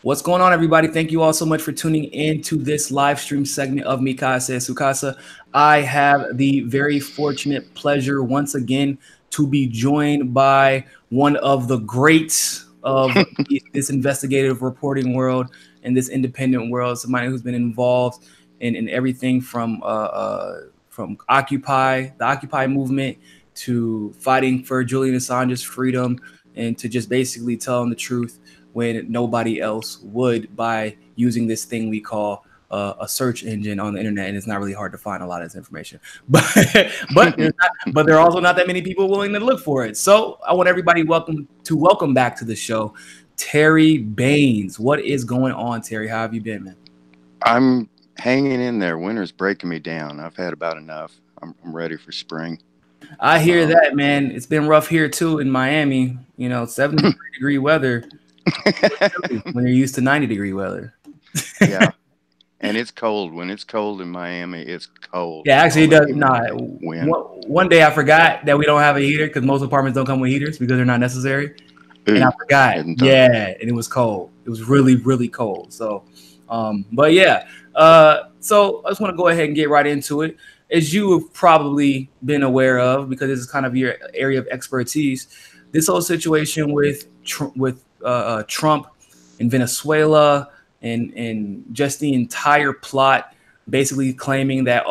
What's going on, everybody? Thank you all so much for tuning in to this live stream segment of Mikasa Sukasa. I have the very fortunate pleasure once again to be joined by one of the greats of this investigative reporting world and this independent world, somebody who's been involved in everything from Occupy, the Occupy movement, to fighting for Julian Assange's freedom, and to just basically telling the truth when nobody else would, by using this thing we call a search engine on the internet. And it's not really hard to find a lot of this information, but there are also not that many people willing to look for it. So I want everybody welcome back to the show, Terry Baines. What is going on, Terry? How have you been, man? I'm hanging in there. Winter's breaking me down. I've had about enough. I'm ready for spring. I hear that, man. It's been rough here too in Miami. 73-degree weather when you're used to 90-degree weather. Yeah. And it's cold. When it's cold in Miami, it's cold. Yeah, actually, it does not. One day I forgot that we don't have a heater because most apartments don't come with heaters because they're not necessary. And I forgot. Yeah, and it was cold. It was really, really cold. So, but yeah. So I just want to go ahead and get right into it. As you have probably been aware of, because this is kind of your area of expertise, this whole situation with Trump in Venezuela and just the entire plot, basically claiming that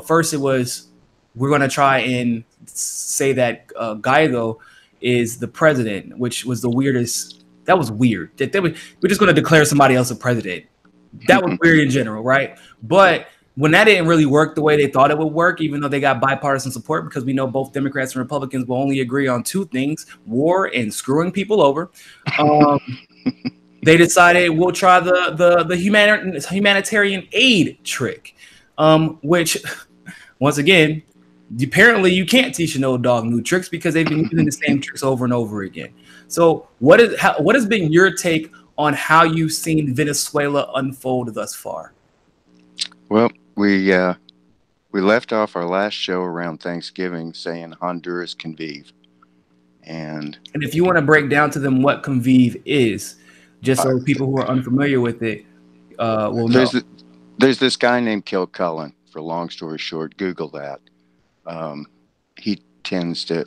first it was we're going to try and say that Guaido is the president, which was the weirdest. That was weird. We're just going to declare somebody else a president. That was weird in general, right? But when that didn't really work the way they thought it would work, even though they got bipartisan support, because we know both Democrats and Republicans will only agree on two things: war and screwing people over. They decided we'll try the humanitarian aid trick, which, once again, apparently you can't teach an old dog new tricks because they've been using the same tricks over and over again. So what has been your take on how you've seen Venezuela unfold thus far? Well, we left off our last show around Thanksgiving saying Honduras convive. And if you want to break down to them what convive is, just so people who are unfamiliar with it will know. There's this guy named Kilcullen. For long story short, Google that. He tends to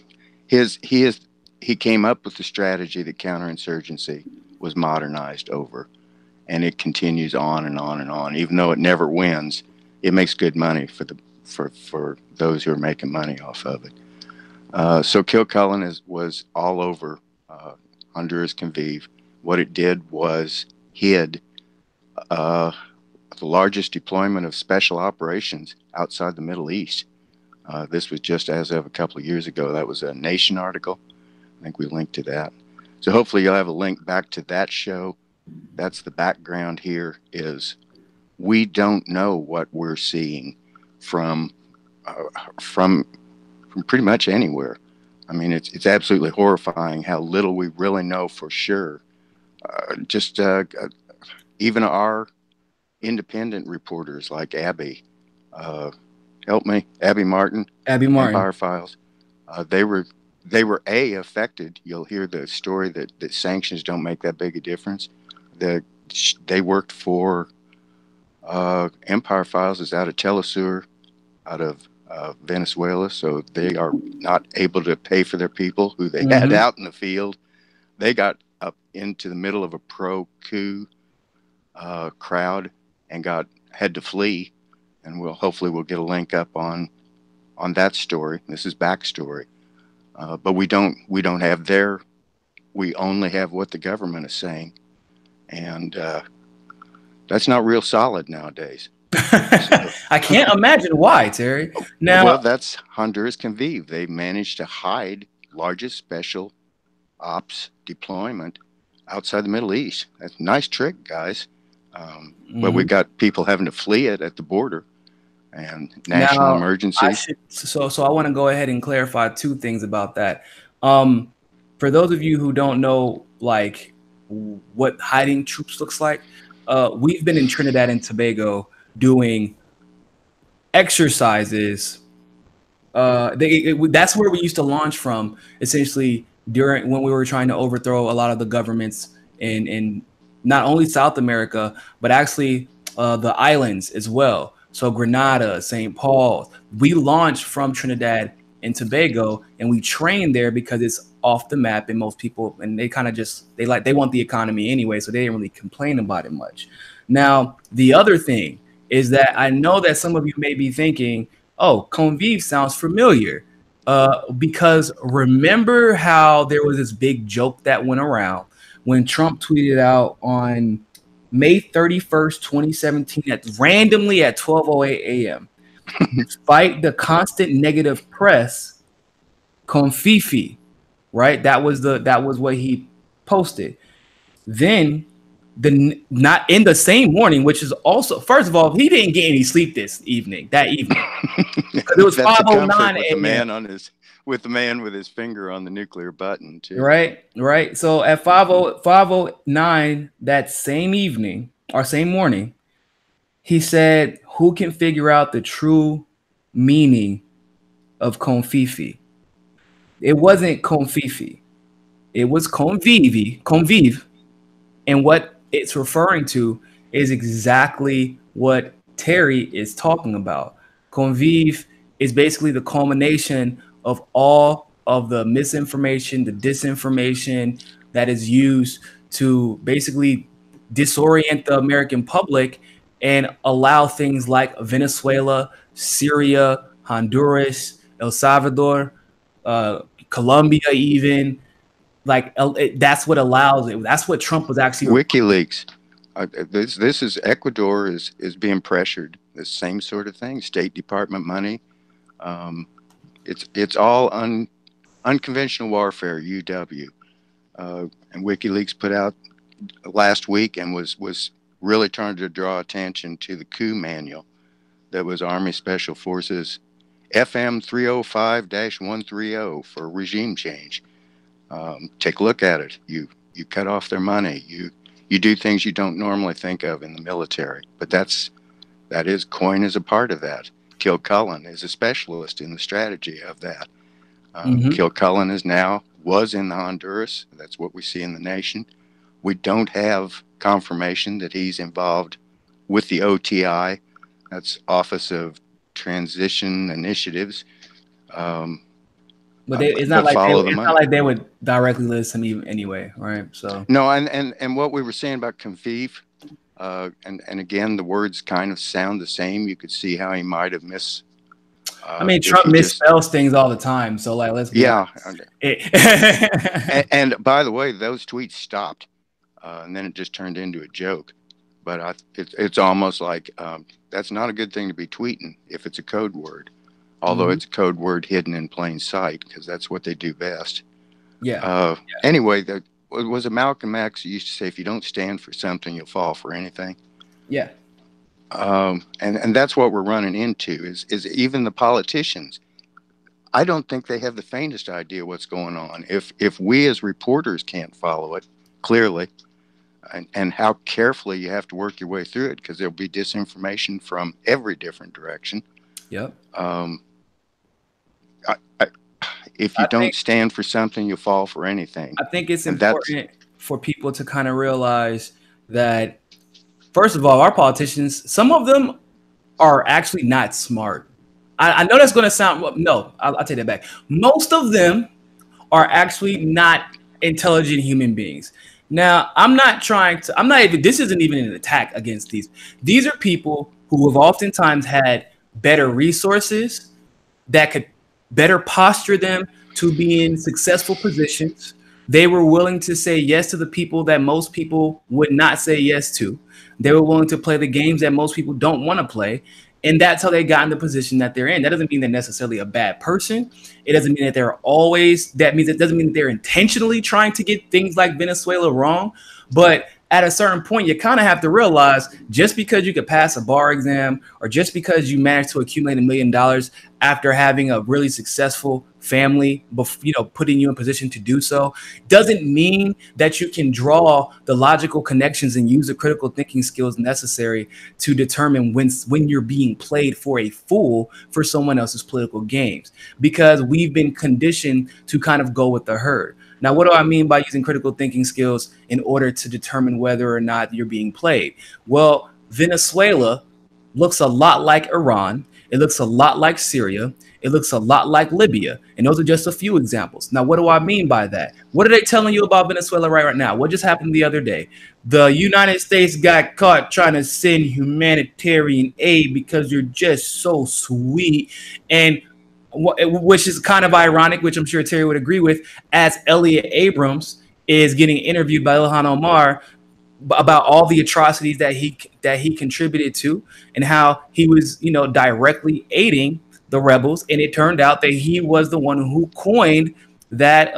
he came up with the strategy that counterinsurgency was modernized over, and it continues on and on and on. Even though it never wins, it makes good money for those who are making money off of it. So Kilcullen was all over Honduras convive. What it did was hid the largest deployment of special operations outside the Middle East. This was just as of a couple of years ago. That was a Nation article. I think we linked to that. So hopefully you'll have a link back to that show. That's the background here. Is we don't know what we're seeing from pretty much anywhere. I mean, it's absolutely horrifying how little we really know for sure. Even our independent reporters like Abby, help me, Abby Martin, Empire Files, they were affected. You'll hear the story that sanctions don't make that big a difference. They worked for Empire Files is out of Telesur, out of Venezuela, so they are not able to pay for their people who they had out in the field. They got up into the middle of a pro-coup crowd and had to flee, and hopefully we'll get a link up on that story. This is backstory, but we don't have we only have what the government is saying, and that's not real solid nowadays. I can't imagine why, Terry. Well, that's Honduras convive. They managed to hide largest special ops deployment outside the Middle East. That's a nice trick, guys. But we got people having to flee it at the border and national emergencies. So I want to go ahead and clarify two things about that. For those of you who don't know, like, what hiding troops looks like, we've been in Trinidad and Tobago doing exercises. That's where we used to launch from, essentially, when we were trying to overthrow a lot of the governments in not only South America, but actually the islands as well. So Grenada, St. Paul, we launched from Trinidad and Tobago, and we trained there because it's off the map, and most people, and they kind of just, they want the economy anyway, so they didn't really complain about it much. Now, the other thing is that I know that some of you may be thinking, oh, Convive sounds familiar. Because remember how there was this big joke that went around when Trump tweeted out on May 31st, 2017, randomly at 12:08 a.m. Despite the constant negative press, Confifi, right? That was what he posted. Then not in the same morning, which is also, first of all, he didn't get any sleep that evening. It was 5:09 a.m. With the man with his finger on the nuclear button too. Right. So at 5:09 that same evening or same morning, he said, "Who can figure out the true meaning of Confifi?" It wasn't Confifi. It was Convive. And what it's referring to is exactly what Terry is talking about. Convive is basically the culmination of all of the misinformation, the disinformation that is used to basically disorient the American public and allow things like Venezuela, Syria, Honduras, El Salvador, Colombia, even, like, that's what allows it. That's what Trump was actually. WikiLeaks. This is Ecuador is being pressured. The same sort of thing. State Department money. It's all unconventional warfare, UW. And WikiLeaks put out last week and was really trying to draw attention to the coup manual that was Army Special Forces FM 305-130 for regime change. Take a look at it. You cut off their money. You do things you don't normally think of in the military. But that is, COIN is a part of that. Kilcullen is a specialist in the strategy of that. Kilcullen was in Honduras. That's what we see in the nation. We don't have confirmation that he's involved with the OTI. That's Office of Transition Initiatives. But it's not like they would directly list him even anyway, right? So no, and what we were saying about Confive, and again, the words kind of sound the same. You could see how he might have I mean, Trump misspells things all the time, so like, let's be honest. And by the way, those tweets stopped, and then it just turned into a joke. But it's almost like that's not a good thing to be tweeting if it's a code word. Although it's a code word hidden in plain sight, because that's what they do best. Anyway, was it Malcolm X who used to say, if you don't stand for something, you'll fall for anything? Yeah. And that's what we're running into is even the politicians. I don't think they have the faintest idea what's going on. If we as reporters can't follow it clearly, and how carefully you have to work your way through it, because there'll be disinformation from every different direction. Yep. If you don't stand for something, you'll fall for anything. I think it's important for people to kind of realize that, first of all, our politicians, some of them are actually not smart. I know that's going to sound, no, I'll take that back. Most of them are actually not intelligent human beings. Now, this isn't even an attack against these. These are people who have oftentimes had better resources that could better posture them to be in successful positions. They were willing to say yes to the people that most people would not say yes to. They were willing to play the games that most people don't want to play. And that's how they got in the position that they're in. That doesn't mean they're necessarily a bad person. It doesn't mean that it doesn't mean that they're intentionally trying to get things like Venezuela wrong. But at a certain point, you kind of have to realize, just because you could pass a bar exam, or just because you managed to accumulate $1 million after having a really successful family, putting you in position to do so, doesn't mean that you can draw the logical connections and use the critical thinking skills necessary to determine when you're being played for a fool for someone else's political games, because we've been conditioned to kind of go with the herd. Now, what do I mean by using critical thinking skills in order to determine whether or not you're being played? Well, Venezuela looks a lot like Iran. It looks a lot like Syria. It looks a lot like Libya. And those are just a few examples. Now, what do I mean by that? What are they telling you about Venezuela right now? What just happened the other day? The United States got caught trying to send humanitarian aid because you're just so sweet. And which is kind of ironic, which I'm sure Terry would agree with, as Elliot Abrams is getting interviewed by Ilhan Omar about all the atrocities that he contributed to and how he was, directly aiding the rebels. And it turned out that he was the one who coined that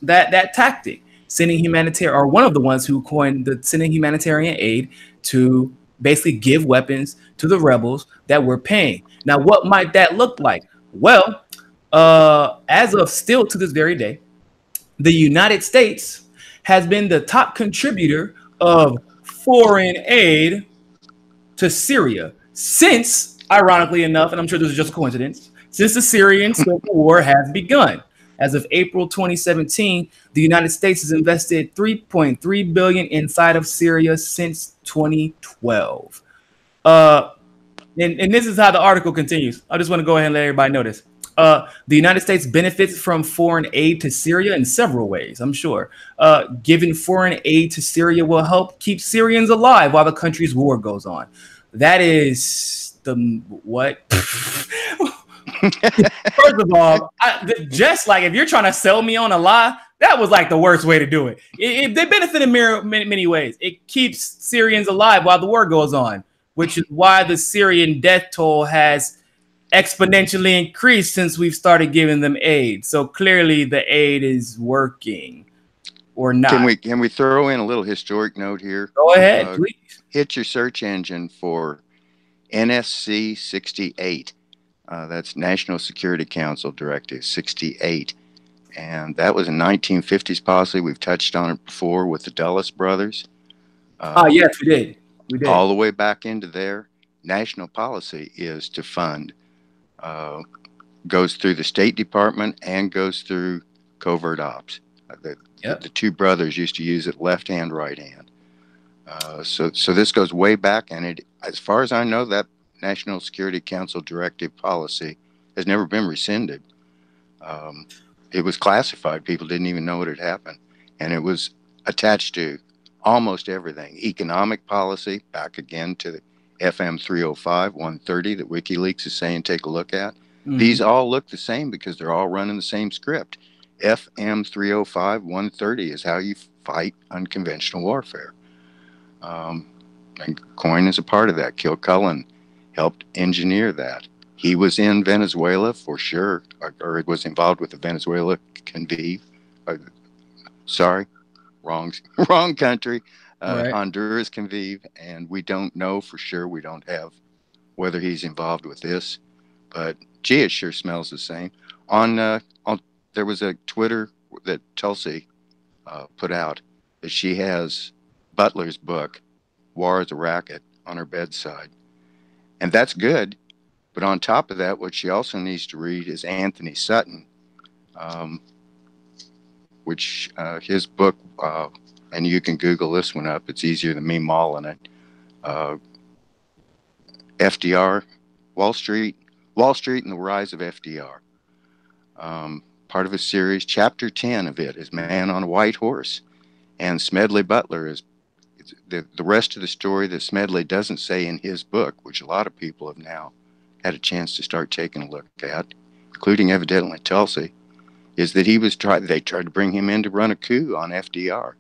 that tactic, sending humanitarian, or one of the ones who coined the sending humanitarian aid to basically give weapons to the rebels that were paying. Now, what might that look like? Well, as of still to this very day, the United States has been the top contributor of foreign aid to Syria since, ironically enough, and I'm sure this is just a coincidence, since the Syrian civil war has begun. As of April 2017, the United States has invested $3.3 billion inside of Syria since 2012. And this is how the article continues. I just want to go ahead and let everybody know this. The United States benefits from foreign aid to Syria in several ways, I'm sure. Giving foreign aid to Syria will help keep Syrians alive while the country's war goes on. That is the what? First of all, just like if you're trying to sell me on a lie, that was like the worst way to do it. They benefit in many ways. It keeps Syrians alive while the war goes on, which is why the Syrian death toll has exponentially increased since we've started giving them aid. So clearly the aid is working, or not. Can we throw in a little historic note here? Go ahead, please. Hit your search engine for NSC 68. That's National Security Council Directive 68. And that was in 1950s policy. We've touched on it before with the Dulles brothers. Yes, we did. All the way back into there. National policy is to fund, goes through the State Department and goes through covert ops. The two brothers used to use it left hand, right hand. So this goes way back, and as far as I know, that National Security Council directive policy has never been rescinded. It was classified. People didn't even know what had happened, and it was attached to almost everything. Economic policy, back again to the FM 305, 130 that WikiLeaks is saying take a look at. Mm-hmm. These all look the same because they're all running the same script. FM 305, 130 is how you fight unconventional warfare. And Coyne is a part of that. Kilcullen helped engineer that. He was in Venezuela for sure, or was involved with the Venezuela convive. Sorry, wrong country. Right. Honduras convive, and we don't know for sure. We don't have whether he's involved with this, but gee, it sure smells the same. There was a Twitter that Tulsi put out that she has Butler's book, War is a Racket, on her bedside, and that's good. But on top of that, what she also needs to read is Anthony Sutton, which his book, and you can Google this one up. It's easier than me mauling it. FDR, Wall Street and the Rise of FDR. Part of a series. Chapter 10 of it is Man on a White Horse. And Smedley Butler is the rest of the story that Smedley doesn't say in his book, which a lot of people have now had a chance to start taking a look at, including evidently Tulsi, is that they tried to bring him in to run a coup on FDR.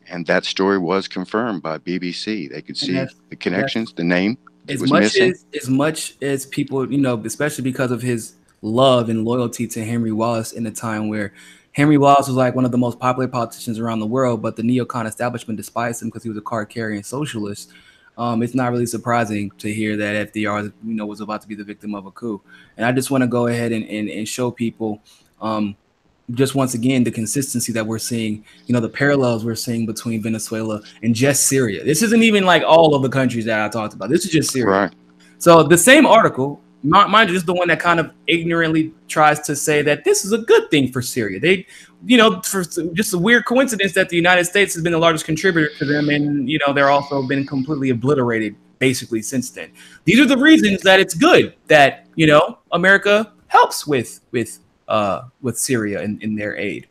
And that story was confirmed by BBC. They could see the connections, the name. As much as people, especially because of his love and loyalty to Henry Wallace in a time where Henry Wallace was like one of the most popular politicians around the world, but the neocon establishment despised him because he was a card-carrying socialist. It's not really surprising to hear that FDR, was about to be the victim of a coup. And I just want to go ahead and show people, just once again, the consistency that we're seeing, the parallels we're seeing between Venezuela and just Syria. This isn't even like all of the countries that I talked about. This is just Syria. Right. So the same article mind you, is the one that kind of ignorantly tries to say that this is a good thing for Syria. They, you know, for just a weird coincidence that the United States has been the largest contributor to them, and you know, they're also been completely obliterated basically since then. These are the reasons that it's good that, you know, America helps with Syria in their aid,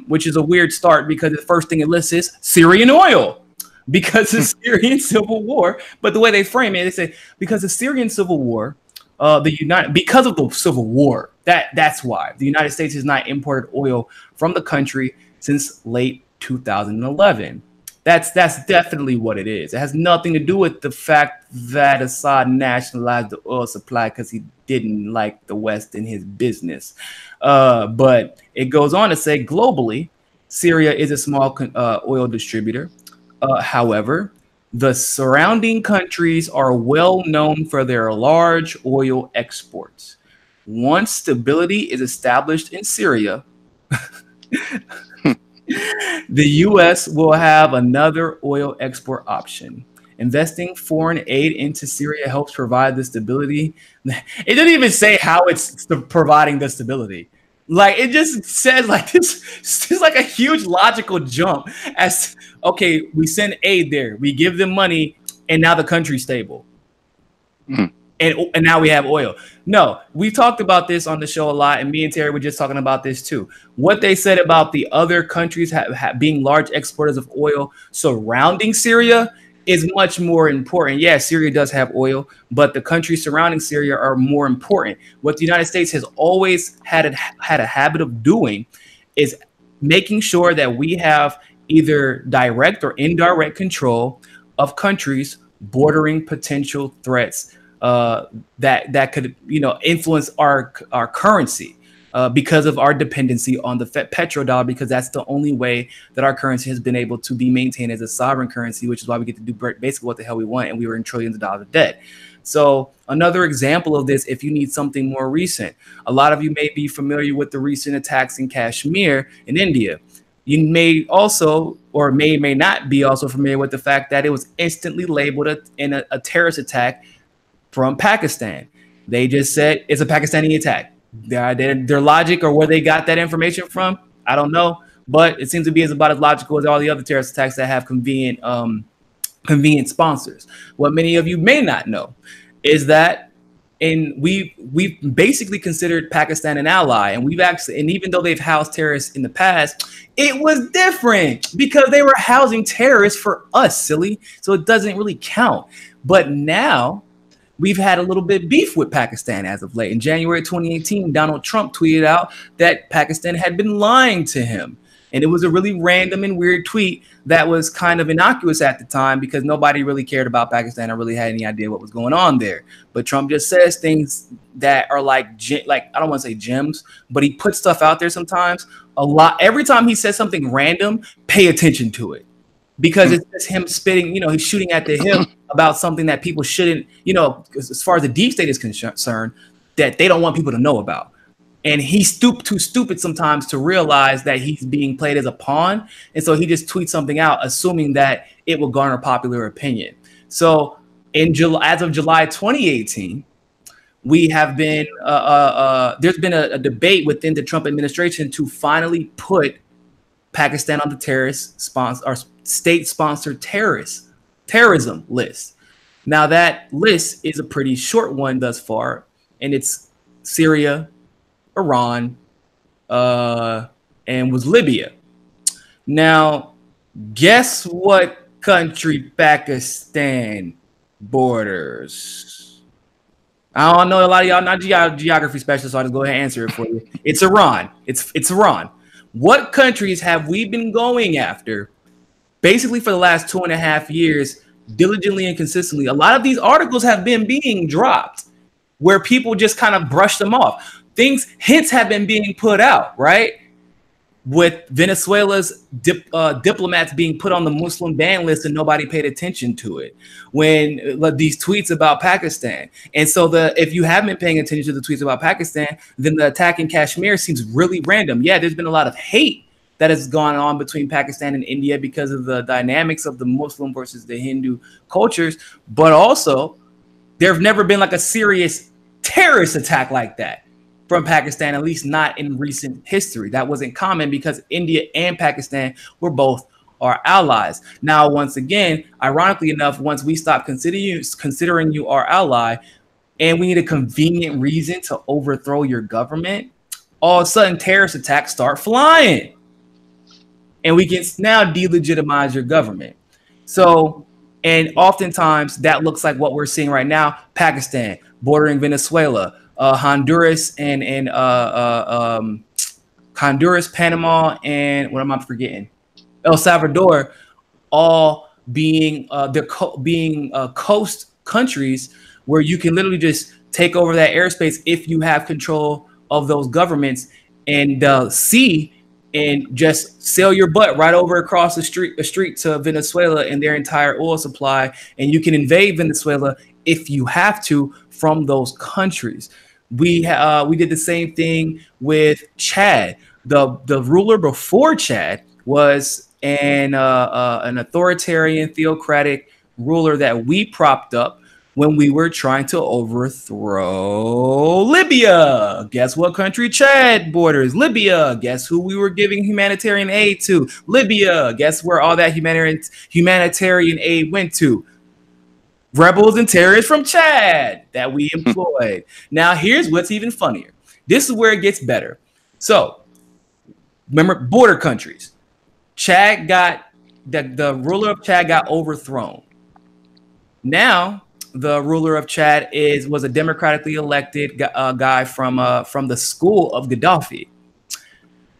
which is a weird start because the first thing it lists is Syrian oil. Because of Syrian civil war, but the way they frame it, they say because the Syrian civil war, because of the civil war, that's why the United States has not imported oil from the country since late 2011. That's definitely what it is. It has nothing to do with the fact that Assad nationalized the oil supply because he didn't like the West in his business. But it goes on to say globally, Syria is a small oil distributor. However, the surrounding countries are well known for their large oil exports. Once stability is established in Syria, the U.S. will have another oil export option. Investing foreign aid into Syria helps provide the stability. It doesn't even say how it's providing the stability. Like, it just says like this is like a huge logical jump as, okay, we send aid there, we give them money, and now the country's stable. And now we have oil. No, we talked about this on the show a lot, and me and Terry were just talking about this too. What they said about the other countries being large exporters of oil surrounding Syria is much more important. Yeah, Syria does have oil, but the countries surrounding Syria are more important. What the United States has always had a habit of doing is making sure that we have either direct or indirect control of countries bordering potential threats that could, you know, influence our currency. Because of our dependency on the petrodollar, because that's the only way that our currency has been able to be maintained as a sovereign currency, which is why we get to do basically what the hell we want, and we were in trillions of dollars of debt. So another example of this, if you need something more recent, a lot of you may be familiar with the recent attacks in Kashmir in India. You may also, or may not be also familiar with the fact that it was instantly labeled a terrorist attack from Pakistan. They just said it's a Pakistani attack. Their logic or where they got that information from, I don't know, but it seems to be about as logical as all the other terrorist attacks that have convenient sponsors. What many of you may not know is that we've basically considered Pakistan an ally, and even though they've housed terrorists in the past, it was different because they were housing terrorists for us, silly. So it doesn't really count. But now we've had a little bit beef with Pakistan as of late. In January 2018, Donald Trump tweeted out that Pakistan had been lying to him. And it was a really random and weird tweet that was kind of innocuous at the time because nobody really cared about Pakistan or really had any idea what was going on there. But Trump just says things that are like I don't want to say gems, but he puts stuff out there sometimes a lot. Every time he says something random, pay attention to it. Because it's just him spitting, you know, he's shooting at the hip about something that people shouldn't, you know, as far as the deep state is concerned, that they don't want people to know about. And he's too stupid sometimes to realize that he's being played as a pawn. And so he just tweets something out, assuming that it will garner popular opinion. So as of July 2018, we have been, there's been a debate within the Trump administration to finally put Pakistan on the terrorist sponsor or state-sponsored terrorism list. Now that list is a pretty short one thus far, and it's Syria, Iran, and was Libya. Now, guess what country Pakistan borders? I don't know, a lot of y'all not geography specialists, so I'll just go ahead and answer it for you. It's Iran. It's Iran. What countries have we been going after basically for the last 2.5 years, diligently and consistently? A lot of these articles have been being dropped where people just kind of brush them off. Hints have been being put out, right? With Venezuela's diplomats being put on the Muslim ban list and nobody paid attention to it. When these tweets about Pakistan. And so if you haven't been paying attention to the tweets about Pakistan, then the attack in Kashmir seems really random. Yeah, there's been a lot of hate that has gone on between Pakistan and India because of the dynamics of the Muslim versus the Hindu cultures. But also, there have never been like a serious terrorist attack like that from Pakistan, at least not in recent history. That wasn't common because India and Pakistan were both our allies. Now, once again, ironically enough, once we stop considering you our ally, and we need a convenient reason to overthrow your government, all of a sudden terrorist attacks start flying. And we can now delegitimize your government. So, and oftentimes that looks like what we're seeing right now: Pakistan bordering Venezuela, Honduras, and Honduras, Panama, and what am I forgetting? El Salvador, all being coast countries where you can literally just take over that airspace if you have control of those governments and sea, and just sail your butt right over across the street to Venezuela and their entire oil supply, and you can invade Venezuela if you have to from those countries. We did the same thing with Chad. The ruler before Chad was an authoritarian, theocratic ruler that we propped up when we were trying to overthrow Libya. Guess what country Chad borders? Libya. Guess who we were giving humanitarian aid to? Libya. Guess where all that humanitarian aid went to? Rebels and terrorists from Chad that we employed. Now, here's what's even funnier. This is where it gets better. So, remember, border countries. Chad got, the ruler of Chad got overthrown. Now, the ruler of Chad was a democratically elected guy from the school of Gaddafi.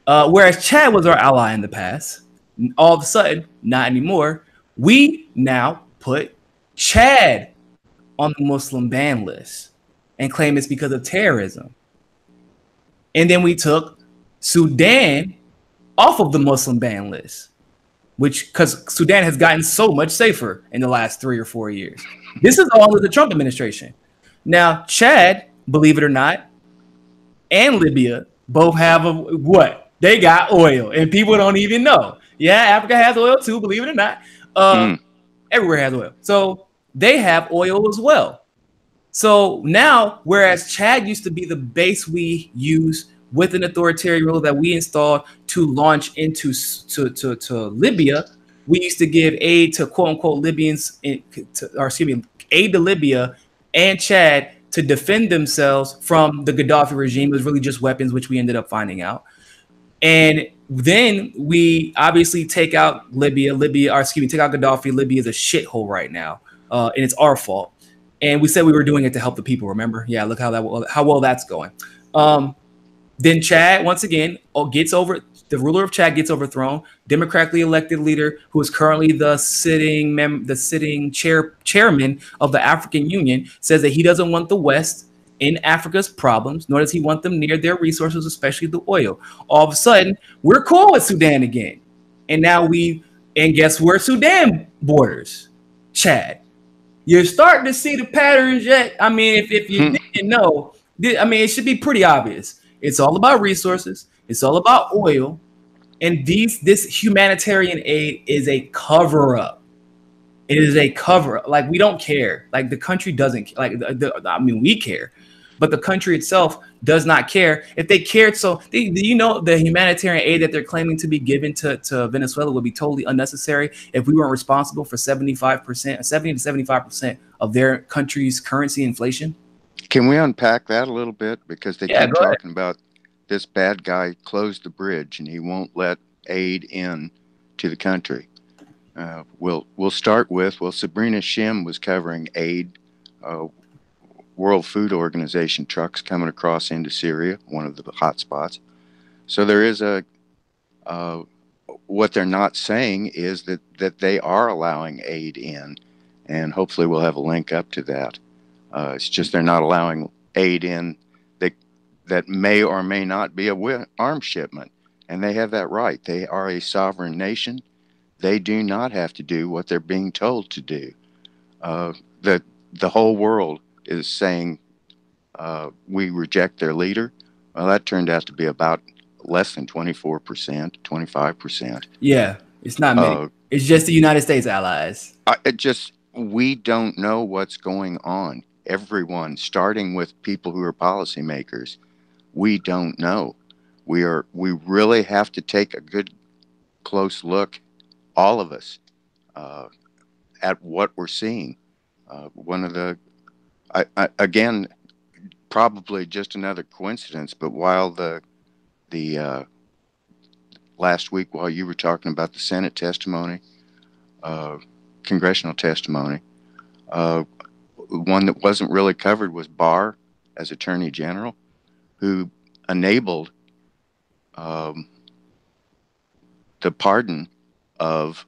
Whereas Chad was our ally in the past, all of a sudden, not anymore. We now put Chad on the Muslim ban list and claim it's because of terrorism. And then we took Sudan off of the Muslim ban list, because Sudan has gotten so much safer in the last 3 or 4 years. This is all of the Trump administration. Now, Chad, believe it or not, and Libya both have what? They got oil, and people don't even know. Yeah, Africa has oil too, believe it or not. Everywhere has oil. So they have oil as well. So now, whereas Chad used to be the base we use with an authoritarian rule that we installed to launch into to Libya, we used to give aid to quote unquote Libyans, aid to Libya and Chad to defend themselves from the Gaddafi regime. It was really just weapons, which we ended up finding out. And then we obviously take out take out Gaddafi. Libya is a shithole right now, and it's our fault. And we said we were doing it to help the people. Remember? Yeah, look how well that's going. Then Chad, once again, the ruler of Chad gets overthrown. Democratically elected leader, who is currently the sitting chairman of the African Union, says that he doesn't want the West in Africa's problems, nor does he want them near their resources, especially the oil. All of a sudden, we're cool with Sudan again. And now guess where Sudan borders? Chad. You're starting to see the patterns yet? I mean, if you didn't know, it should be pretty obvious. It's all about resources. It's all about oil. And this humanitarian aid is a cover-up. It is a cover-up. Like, we don't care. Like, the country doesn't, we care. But the country itself does not care. If they cared, the humanitarian aid that they're claiming to be given to Venezuela would be totally unnecessary if we weren't responsible for 70 to 75% of their country's currency inflation. Can we unpack that a little bit? Because they keep talking about this bad guy closed the bridge and he won't let aid in to the country. We'll start with, Sabrina Shim was covering aid, World Food Organization trucks coming across into Syria, one of the hot spots. So there is what they're not saying is that they are allowing aid in, and hopefully we'll have a link up to that. It's just they're not allowing aid in that may or may not be a arms shipment, and they have that right. They are a sovereign nation. They do not have to do what they're being told to do. The whole world is saying we reject their leader. Well, that turned out to be about less than 24%, 25%. Yeah, it's not many. It's just the United States allies. We don't know what's going on. everyone, starting with people who are policymakers, we don't know. We really have to take a good, close look, all of us, at what we're seeing. One of the, again, probably just another coincidence, but while the last week, while you were talking about the Senate testimony, congressional testimony, one that wasn't really covered was Barr as Attorney General, who enabled the pardon of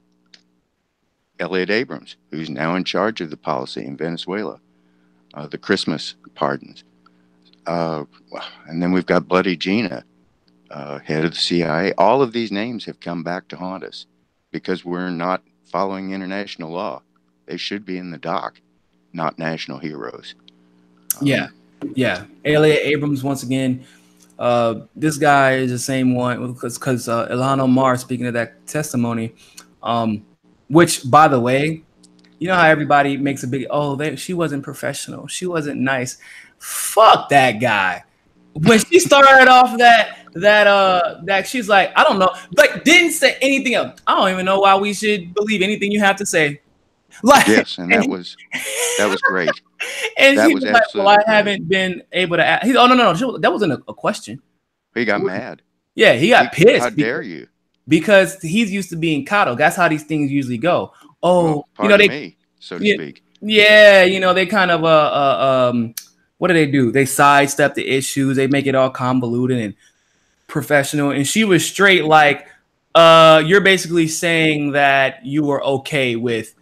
Elliott Abrams, who's now in charge of the policy in Venezuela, the Christmas pardons. And then we've got Bloody Gina, head of the CIA. All of these names have come back to haunt us because we're not following international law. They should be in the dock, not national heroes. Yeah. Elliott Abrams, once again, this guy is the same one because Ilhan Omar, speaking of that testimony, which, by the way, you know how everybody makes a big, she wasn't professional, she wasn't nice. Fuck that guy. When she started off that she's like, I don't know, like, didn't say anything else. I don't even know why we should believe anything you have to say. Like, yes, and that was great. And that was like, well, I haven't been able to ask. No, that wasn't a question. He got mad. Yeah, he got pissed. How dare you? Because he's used to being coddled. That's how these things usually go. So to speak. Yeah, they kind of what do? They sidestep the issues. They make it all convoluted and professional. And she was straight like, you're basically saying that you were okay with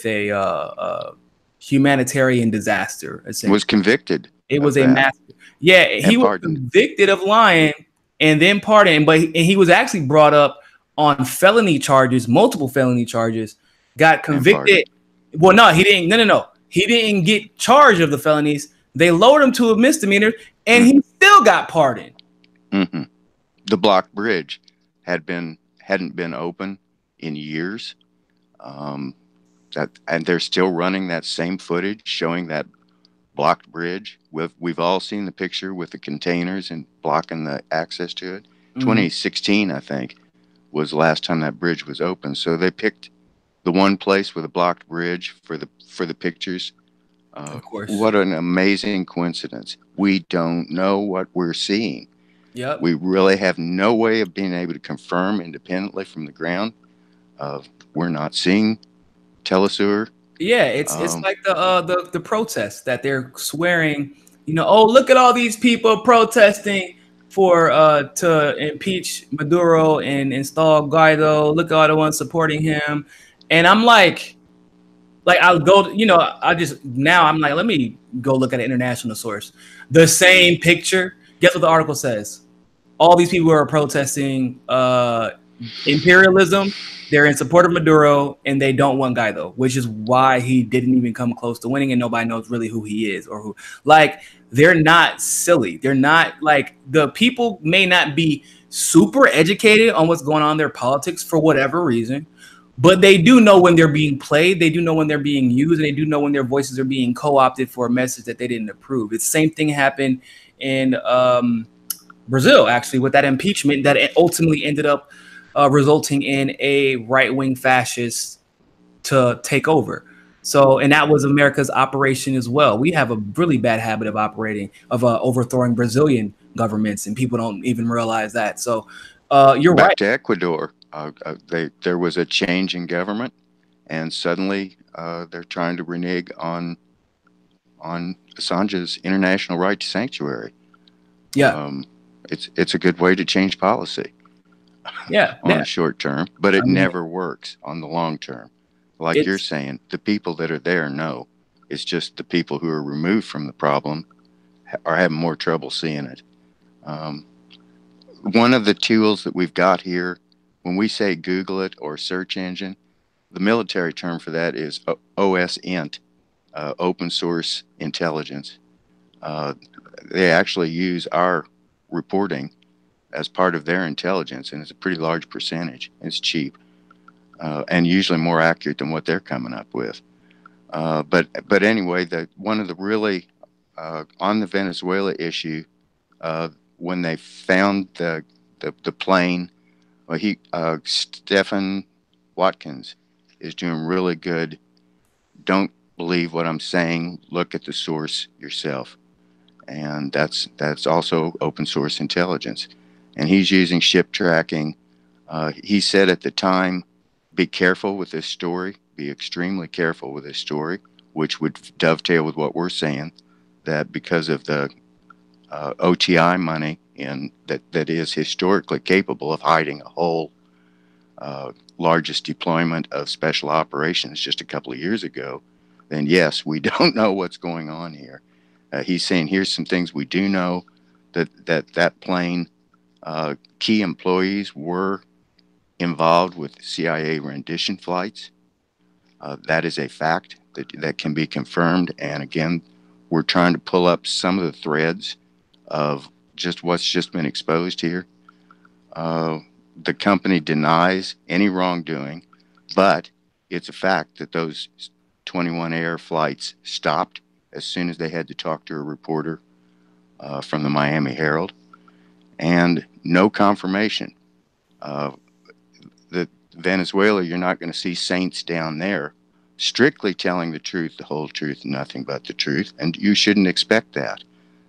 a humanitarian disaster. Was convicted. It was a massive. Yeah, he was convicted of lying and then pardoned, but he was actually brought up on felony charges, multiple felony charges. Got convicted. Well, no, he didn't. No. He didn't get charged of the felonies. They lowered him to a misdemeanor, and he still got pardoned. Mm-hmm. The blocked bridge hadn't been open in years. And they're still running that same footage showing that blocked bridge. We've all seen the picture with the containers and blocking the access to it. Mm-hmm. 2016, I think, was the last time that bridge was open. So they picked the one place with a blocked bridge for the pictures. Of course. What an amazing coincidence. We don't know what we're seeing. Yep. We really have no way of being able to confirm independently from the ground. We're not seeing Telesur. Yeah, it's like the protests that they're swearing, look at all these people protesting for to impeach Maduro and install Guaido. Look at all the ones supporting him. And I'm like I'll go, I'm like, let me go look at an international source. The same picture. Guess what the article says? All these people are protesting imperialism. They're in support of Maduro, and they don't want Guaido, which is why he didn't even come close to winning, and nobody knows really who he is or who. Like, they're not silly. They're not like, the people may not be super educated on what's going on in their politics for whatever reason, but they do know when they're being played. They do know when they're being used, and they do know when their voices are being co-opted for a message that they didn't approve. It's the same thing happened in Brazil, actually, with that impeachment that ultimately ended up resulting in a right-wing fascist to take over. So, and that was America's operation as well. We have a really bad habit of overthrowing Brazilian governments, and people don't even realize that. So, you're right. Back to Ecuador, there was a change in government, and suddenly they're trying to renege on Assange's international right to sanctuary. Yeah, it's a good way to change policy. Yeah, on the short term, but it never works on the long term. Like you're saying, the people that are there know. It's just the people who are removed from the problem are having more trouble seeing it. One of the tools that we've got here, when we say Google it or search engine, the military term for that is OSINT, open source intelligence. They actually use our reporting as part of their intelligence, and it's a pretty large percentage. It's cheap, and usually more accurate than what they're coming up with. But anyway, one of the really on the Venezuela issue, when they found the plane, well, Stephen Watkins is doing really good. Don't believe what I'm saying. Look at the source yourself, and that's also open source intelligence. And he's using ship tracking. He said at the time, be careful with this story. Be extremely careful with this story, which would dovetail with what we're saying, that because of the OTI money that is historically capable of hiding a whole largest deployment of special operations just a couple of years ago, then yes, we don't know what's going on here. He's saying here's some things we do know, that plane key employees were involved with CIA rendition flights. That is a fact that can be confirmed. And again, we're trying to pull up some of the threads of just what's just been exposed here. The company denies any wrongdoing, but it's a fact that those 21 air flights stopped as soon as they had to talk to a reporter from the Miami Herald, and no confirmation. The Venezuela, you're not going to see saints down there strictly telling the truth, the whole truth, nothing but the truth, and you shouldn't expect that.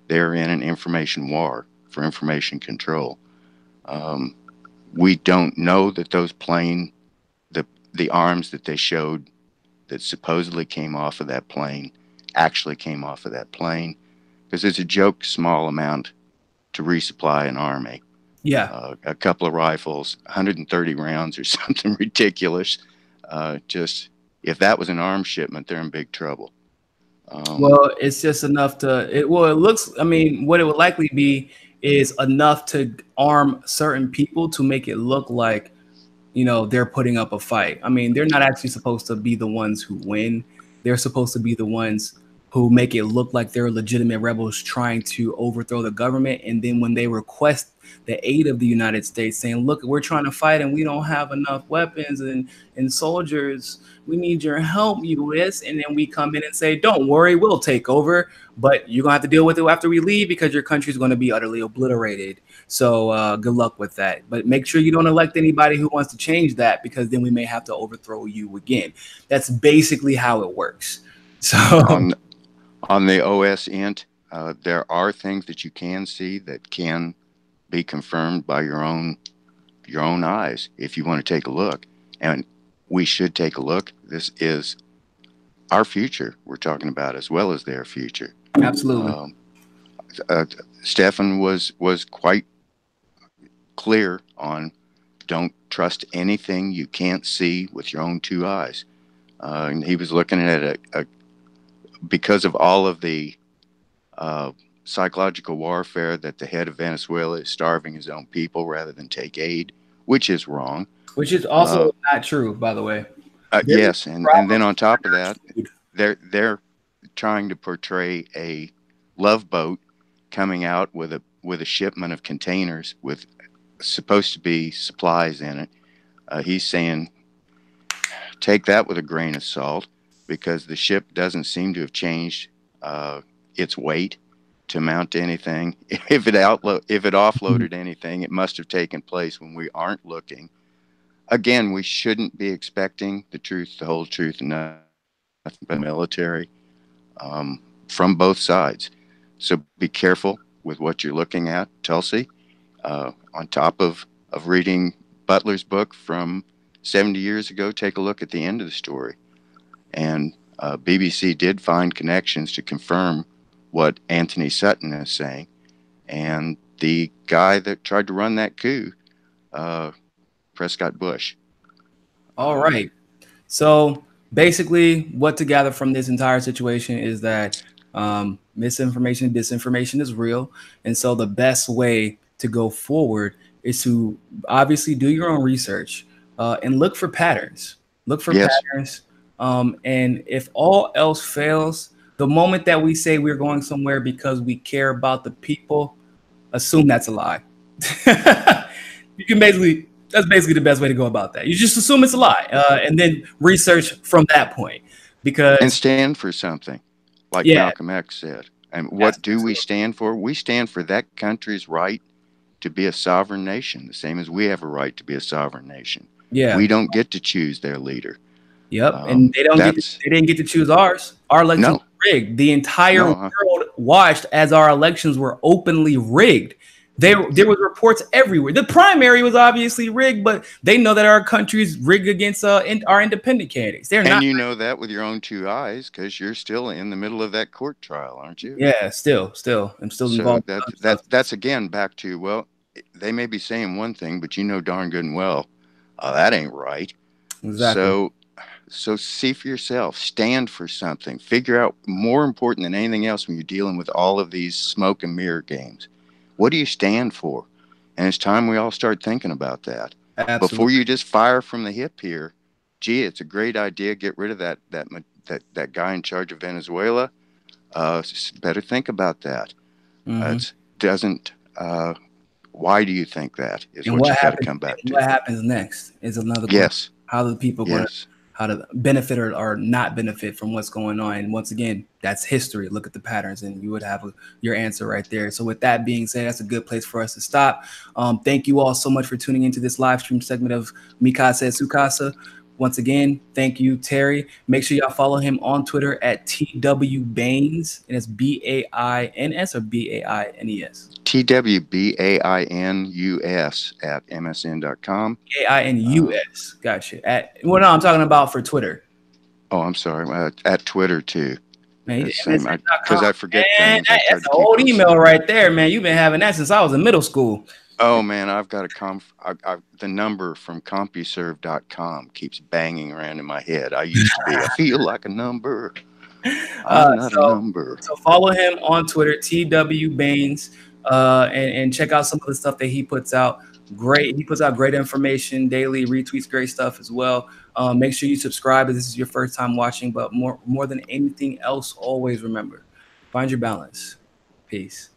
They're in an information war for information control. We don't know that those the arms that they showed that supposedly came off of that plane actually came off of that plane, because it's a joke small amount to resupply an army. Yeah. A couple of rifles, 130 rounds or something ridiculous. Just if that was an arms shipment, they're in big trouble. Well, it's just enough it looks, I mean, what it would likely be is enough to arm certain people to make it look like, you know, they're putting up a fight. I mean, they're not actually supposed to be the ones who win. They're supposed to be the ones who make it look like they're legitimate rebels trying to overthrow the government. And then when they request the aid of the United States, saying, look, we're trying to fight and we don't have enough weapons and soldiers, we need your help, U.S. And then we come in and say, don't worry, we'll take over, but you're going to have to deal with it after we leave because your country is going to be utterly obliterated. So good luck with that. But make sure you don't elect anybody who wants to change that, because then we may have to overthrow you again. That's basically how it works. So on the OS int, there are things that you can see that can be confirmed by your own eyes if you want to take a look. And we should take a look. This is our future we're talking about, as well as their future. Absolutely. Stefan was quite clear on don't trust anything you can't see with your own two eyes. And he was looking at because of all of the psychological warfare that the head of Venezuela is starving his own people rather than take aid, which is wrong. Which is also not true, by the way. Yes, and then on top of that, they're trying to portray a love boat coming out with a shipment of containers with supposed to be supplies in it. He's saying take that with a grain of salt, because the ship doesn't seem to have changed its weight to mount to anything. If it offloaded anything, it must have taken place when we aren't looking. Again, we shouldn't be expecting the truth, the whole truth, and nothing but military from both sides. So be careful with what you're looking at, Tulsi. On top of reading Butler's book from 70 years ago, take a look at the end of the story. And BBC did find connections to confirm what Anthony Sutton is saying. And the guy that tried to run that coup, Prescott Bush. All right. So basically what to gather from this entire situation is that misinformation, disinformation is real. And so the best way to go forward is to obviously do your own research and look for patterns. Look for patterns. And if all else fails, the moment that we say we're going somewhere because we care about the people, assume that's a lie. That's basically the best way to go about that. You just assume it's a lie and then research from that point. and stand for something, like Malcolm X said. And what do we stand for? We stand for that country's right to be a sovereign nation, the same as we have a right to be a sovereign nation. Yeah, we don't get to choose their leader. Yep, and they didn't get to choose ours. Our elections were rigged. The entire world watched as our elections were openly rigged. There was reports everywhere. The primary was obviously rigged, but they know that our country's rigged against our independent candidates. They're not. And you know that with your own two eyes, because you're still in the middle of that court trial, aren't you? Yeah, still, I'm still involved. That's again back to, well, they may be saying one thing, but you know darn good and well, that ain't right. Exactly. So see for yourself, stand for something, figure out, more important than anything else when you're dealing with all of these smoke and mirror games, what do you stand for? And it's time we all start thinking about that. Absolutely. Before you just fire from the hip here. Gee, it's a great idea. Get rid of that guy in charge of Venezuela. Better think about that. It doesn't. Why do you think that? Is what you got to come back to. What happens next is another question. Yes. How do the people how to benefit or not benefit from what's going on? And once again, that's history. Look at the patterns, and you would have your answer right there. So with that being said, that's a good place for us to stop. Thank you all so much for tuning into this live stream segment of Mikasa Sukasa. Once again, thank you, Terry. Make sure y'all follow him on Twitter at TWBaines, and it's BAINS or BAINES? TWBAINUS at MSN.com. AINUS. Gotcha. No, I'm talking about for Twitter. Oh, I'm sorry. At Twitter too. Because I forget things. That's an old email right there, man. You've been having that since I was in middle school. Oh man, I've got the number from CompuServe.com keeps banging around in my head. I feel like a number. I'm not a number. So follow him on Twitter, TWBaines, and check out some of the stuff that he puts out. Great. He puts out great information daily, retweets great stuff as well. Make sure you subscribe if this is your first time watching, but more than anything else, always remember, find your balance. Peace.